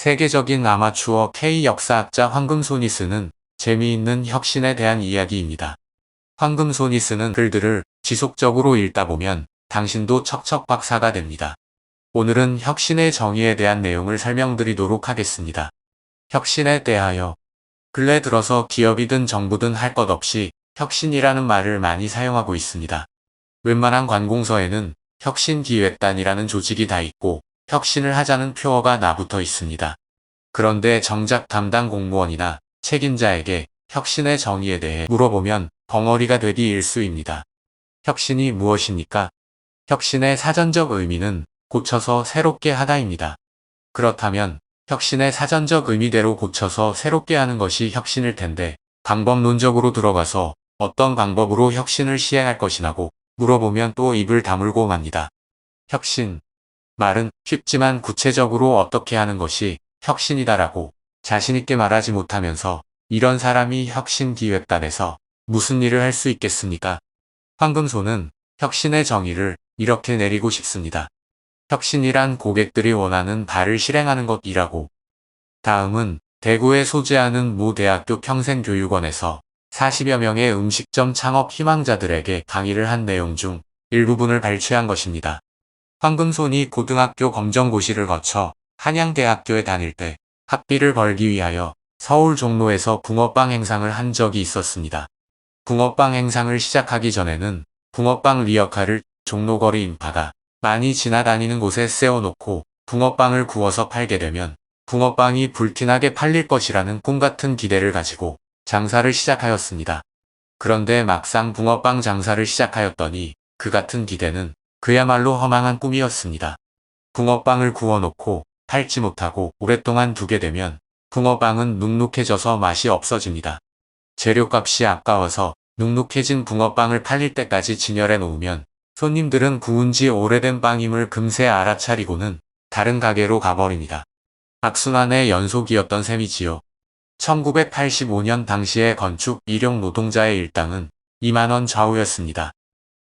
세계적인 아마추어 K 역사학자 황금손이 쓰는 재미있는 혁신에 대한 이야기입니다. 황금손이 쓰는 글들을 지속적으로 읽다 보면 당신도 척척 박사가 됩니다. 오늘은 혁신의 정의에 대한 내용을 설명드리도록 하겠습니다. 혁신에 대하여 근래 들어서 기업이든 정부든 할 것 없이 혁신이라는 말을 많이 사용하고 있습니다. 웬만한 관공서에는 혁신기획단이라는 조직이 다 있고 혁신을 하자는 표어가 나붙어 있습니다. 그런데 정작 담당 공무원이나 책임자에게 혁신의 정의에 대해 물어보면 벙어리가 되기 일쑤입니다. 혁신이 무엇입니까? 혁신의 사전적 의미는 고쳐서 새롭게 하다입니다. 그렇다면 혁신의 사전적 의미대로 고쳐서 새롭게 하는 것이 혁신일 텐데 방법론적으로 들어가서 어떤 방법으로 혁신을 시행할 것이냐고 물어보면 또 입을 다물고 맙니다. 혁신. 말은 쉽지만 구체적으로 어떻게 하는 것이 혁신이다라고 자신있게 말하지 못하면서 이런 사람이 혁신기획단에서 무슨 일을 할 수 있겠습니까? 황금손은 혁신의 정의를 이렇게 내리고 싶습니다. 혁신이란 고객들이 원하는 바를 실행하는 것이라고. 다음은 대구에 소재하는 모 대학교 평생교육원에서 40여 명의 음식점 창업 희망자들에게 강의를 한 내용 중 일부분을 발췌한 것입니다. 황금손이 고등학교 검정고시를 거쳐 한양대학교에 다닐 때 학비를 벌기 위하여 서울 종로에서 붕어빵 행상을 한 적이 있었습니다. 붕어빵 행상을 시작하기 전에는 붕어빵 리어카를 종로거리 인파가 많이 지나다니는 곳에 세워놓고 붕어빵을 구워서 팔게 되면 붕어빵이 불티나게 팔릴 것이라는 꿈같은 기대를 가지고 장사를 시작하였습니다. 그런데 막상 붕어빵 장사를 시작하였더니 그 같은 기대는 그야말로 허망한 꿈이었습니다. 붕어빵을 구워놓고 팔지 못하고 오랫동안 두게 되면 붕어빵은 눅눅해져서 맛이 없어집니다. 재료값이 아까워서 눅눅해진 붕어빵을 팔릴 때까지 진열해 놓으면 손님들은 구운 지 오래된 빵임을 금세 알아차리고는 다른 가게로 가버립니다. 악순환의 연속이었던 셈이지요. 1985년 당시의 건축 일용 노동자의 일당은 2만원 좌우였습니다.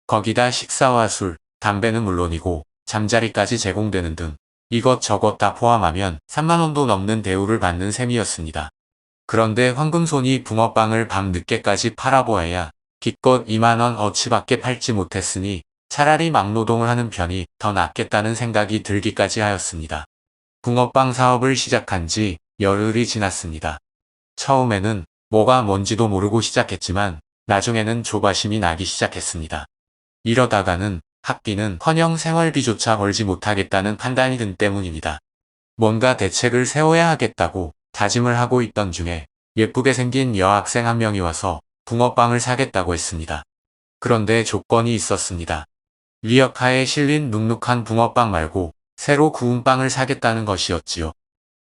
거기다 식사와 술, 담배는 물론이고 잠자리까지 제공되는 등 이것저것 다 포함하면 3만원도 넘는 대우를 받는 셈이었습니다. 그런데 황금손이 붕어빵을 밤 늦게까지 팔아보아야 기껏 2만원 어치밖에 팔지 못했으니 차라리 막노동을 하는 편이 더 낫겠다는 생각이 들기까지 하였습니다. 붕어빵 사업을 시작한 지 열흘이 지났습니다. 처음에는 뭐가 뭔지도 모르고 시작했지만 나중에는 조바심이 나기 시작했습니다. 이러다가는 학비는커녕 생활비조차 벌지 못하겠다는 판단이 든 때문입니다. 뭔가 대책을 세워야 하겠다고 다짐을 하고 있던 중에 예쁘게 생긴 여학생 한 명이 와서 붕어빵을 사겠다고 했습니다. 그런데 조건이 있었습니다. 리어카에 실린 눅눅한 붕어빵 말고 새로 구운 빵을 사겠다는 것이었지요.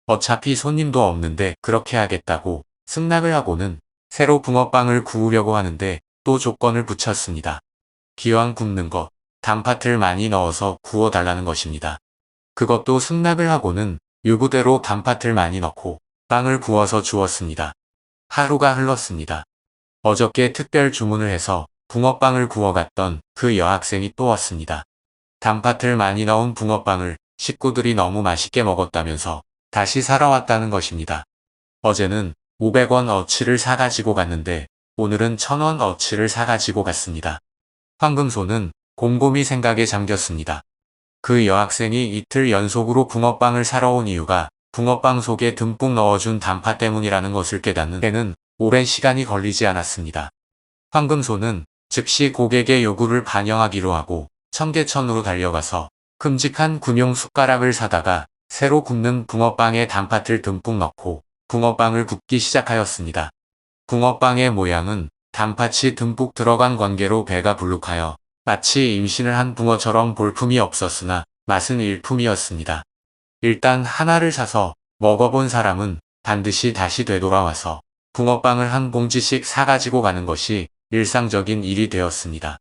어차피 손님도 없는데 그렇게 하겠다고 승낙을 하고는 새로 붕어빵을 구우려고 하는데 또 조건을 붙였습니다. 기왕 굽는 거 단팥을 많이 넣어서 구워달라는 것입니다. 그것도 승낙을 하고는 요구대로 단팥을 많이 넣고 빵을 구워서 주었습니다. 하루가 흘렀습니다. 어저께 특별 주문을 해서 붕어빵을 구워갔던 그 여학생이 또 왔습니다. 단팥을 많이 넣은 붕어빵을 식구들이 너무 맛있게 먹었다면서 다시 사러 왔다는 것입니다. 어제는 500원 어치를 사가지고 갔는데 오늘은 1000원 어치를 사가지고 갔습니다. 황금손은 곰곰이 생각에 잠겼습니다. 그 여학생이 이틀 연속으로 붕어빵을 사러 온 이유가 붕어빵 속에 듬뿍 넣어준 단팥 때문이라는 것을 깨닫는 데는 오랜 시간이 걸리지 않았습니다. 황금손은 즉시 고객의 요구를 반영하기로 하고 청계천으로 달려가서 큼직한 군용 숟가락을 사다가 새로 굽는 붕어빵에 단팥을 듬뿍 넣고 붕어빵을 굽기 시작하였습니다. 붕어빵의 모양은 단팥이 듬뿍 들어간 관계로 배가 불룩하여 마치 임신을 한 붕어처럼 볼품이 없었으나 맛은 일품이었습니다. 일단 하나를 사서 먹어본 사람은 반드시 다시 되돌아와서 붕어빵을 한 봉지씩 사가지고 가는 것이 일상적인 일이 되었습니다.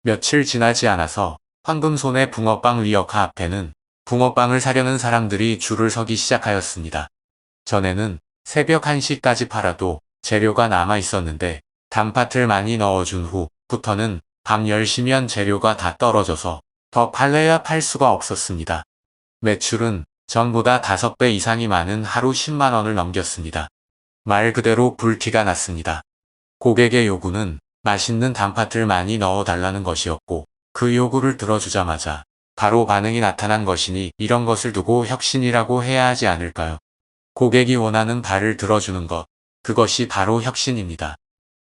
며칠 지나지 않아서 황금손의 붕어빵 리어카 앞에는 붕어빵을 사려는 사람들이 줄을 서기 시작하였습니다. 전에는 새벽 1시까지 팔아도 재료가 남아 있었는데 단팥을 많이 넣어준 후부터는 밤 10시면 재료가 다 떨어져서 더 팔래야 팔 수가 없었습니다. 매출은 전보다 5배 이상이 많은 하루 10만 원을 넘겼습니다. 말 그대로 불티가 났습니다. 고객의 요구는 맛있는 단팥을 많이 넣어달라는 것이었고 그 요구를 들어주자마자 바로 반응이 나타난 것이니 이런 것을 두고 혁신이라고 해야 하지 않을까요? 고객이 원하는 바를 들어주는 것, 그것이 바로 혁신입니다.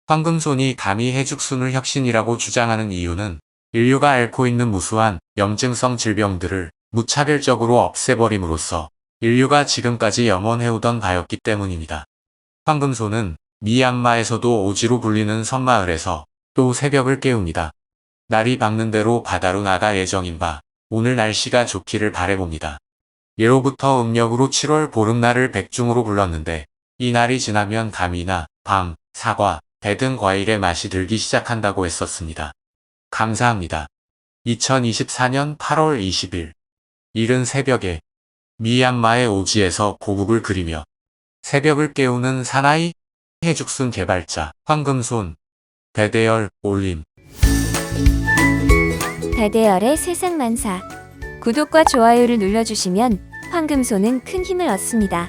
황금손이 감히 해죽순을 혁신이라고 주장하는 이유는 인류가 앓고 있는 무수한 염증성 질병들을 무차별적으로 없애버림으로써 인류가 지금까지 염원해오던 바였기 때문입니다. 황금손은 미얀마에서도 오지로 불리는 섬마을에서 또 새벽을 깨웁니다. 날이 밝는 대로 바다로 나가 예정인 바 오늘 날씨가 좋기를 바라봅니다. 예로부터 음력으로 7월 보름날을 백중으로 불렀는데 이 날이 지나면 감이나 밤, 사과, 배 등 과일의 맛이 들기 시작한다고 했었습니다. 감사합니다. 2024년 8월 20일 이른 새벽에 미얀마의 오지에서 고국을 그리며 새벽을 깨우는 사나이 해죽순 개발자 황금손 배대열 올림. 배대열의 세상만사. 구독과 좋아요를 눌러주시면 황금손은 큰 힘을 얻습니다.